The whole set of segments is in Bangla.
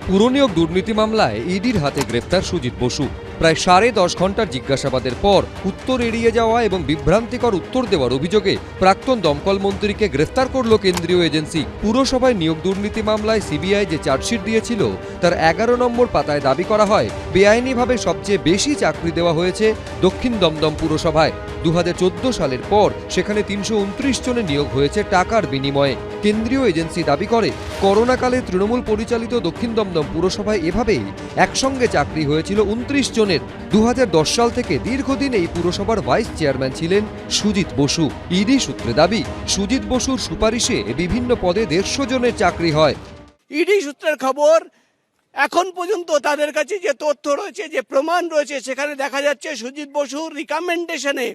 পুরনিয়োগ দুর্নীতি মামলায় ইডির হাতে গ্রেফতার সুজিত বসু। প্রায় 10.5 ঘন্টার জিজ্ঞাসাবাদের পর উত্তর এড়িয়ে যাওয়া এবং বিভ্রান্তিকর উত্তর দেওয়ার অভিযোগে প্রাক্তন দমকল মন্ত্রীকে গ্রেফতার করল কেন্দ্রীয় এজেন্সি। পুরসভায় নিয়োগ দুর্নীতি মামলায় সিবিআই যে চার্জশিট দিয়েছিল তার 11 নম্বর পাতায় দাবি করা হয় বেআইনিভাবে সবচেয়ে বেশি চাকরি দেওয়া হয়েছে দক্ষিণ দমদম পুরসভায়। 2014 সালের পর সেখানে 329 জনের নিয়োগ হয়েছে টাকার বিনিময়ে। কেন্দ্রীয় এজেন্সি দাবি করে করোনাকালে তৃণমূল পরিচালিত দক্ষিণ দমদম পুরসভায় এভাবেই একসঙ্গে চাকরি হয়েছিল 29 জনের। 2010 সাল থেকে দীর্ঘদিন এই পুরসভার ভাইস চেয়ারম্যান ছিলেন সুজিত বসু। ইডি সূত্রে দাবি সুজিত বসুর সুপারিশে বিভিন্ন পদে 150 জনের চাকরি হয়। ইডি সূত্রের খবর, এখন পর্যন্ত তাদের কাছে যে তথ্য রয়েছে, যে প্রমাণ রয়েছে, সেখানে দেখা যাচ্ছে সুজিত বসুর রিকমেন্ডেশনে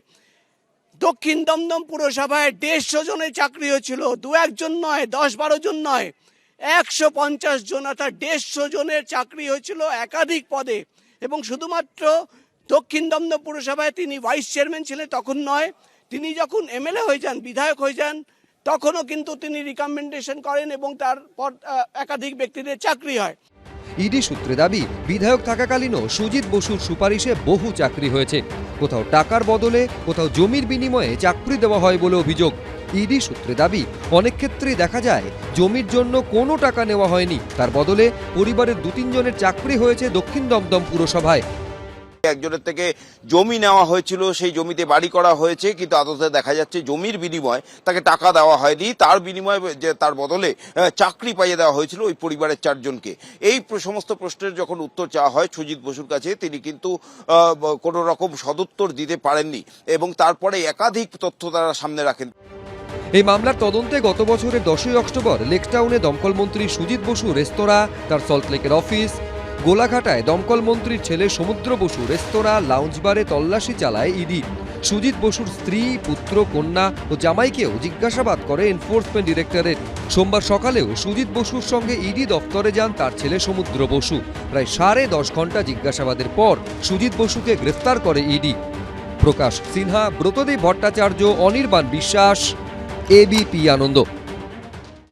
দক্ষিণ দমদম পুরসভায় 150 জনের চাকরি হয়েছিল। 2-1 জন নয়, 10-12 জন নয়, 150 জন, অর্থাৎ 150 জনের চাকরি হয়েছিল একাধিক পদে। এবং শুধুমাত্র দক্ষিণ দমদম পুরসভায় তিনি ভাইস চেয়ারম্যান ছিলেন তখন নয়, তিনি যখন এমএলএ হয়ে যান, বিধায়ক হয়ে যান, তখনও কিন্তু তিনি রিকমেন্ডেশন করেন এবং তারপর একাধিক ব্যক্তিদের চাকরি হয়। ইডি সূত্রে দাবি বিধায়ক থাকাকালীনও সুজিত বসুর সুপারিশে বহু চাকরি হয়েছে। কোথাও টাকার বদলে, কোথাও জমির বিনিময়ে চাকরি দেওয়া হয় বলে অভিযোগ। ইডি সূত্রে দাবি অনেক ক্ষেত্রেই দেখা যায় জমির জন্য কোনো টাকা নেওয়া হয়নি, তার বদলে পরিবারের 2-3 জনের চাকরি হয়েছে দক্ষিণ দমদম পুরসভায়। একজনের থেকে জমি নেওয়া হয়েছিল, সেই জমিতে বাড়ি করা হয়েছে, কিন্তু আদতে দেখা যাচ্ছে জমির বিনিময়ে তাকে টাকা দেওয়া হয়নি, তার বিনিময়ে যে তার বদলে চাকরি পাইয়ে দেওয়া হয়েছিল ওই পরিবারের 4 জনকে। এই সমস্ত প্রশ্নের যখন উত্তর চাওয়া হয় সুজিত বসুর কাছে, তিনি কিন্তু কোনো রকম সদুত্তর দিতে পারেননি এবং তারপরে একাধিক তথ্য তারা সামনে রাখেন। এই মামলার তদন্তে গত বছরের 10ই অক্টোবর লেকটাউনে দমকল মন্ত্রী সুজিত বসু রেস্তোরাঁ, তার সল্টলেকের অফিস, গোলাঘাটায় দমকল মন্ত্রীর ছেলে সমুদ্র বসু রেস্তোরাঁ, লাউঞ্জ বারে তল্লাশি চালায় ইডি। সুজিত বসুর স্ত্রী, পুত্র, কন্যা ও জামাইকেও জিজ্ঞাসাবাদ করে এনফোর্সমেন্ট ডিরেক্টরেট। সোমবার সকালেও সুজিত বসুর সঙ্গে ইডি দফতরে যান তার ছেলে সমুদ্র বসু। প্রায় 10.5 ঘন্টা জিজ্ঞাসাবাদের পর সুজিত বসুকে গ্রেফতার করে ইডি। প্রকাশ সিনহা, ব্রতদেব ভট্টাচার্য, অনির্বাণ বিশ্বাস, এবিপি আনন্দ।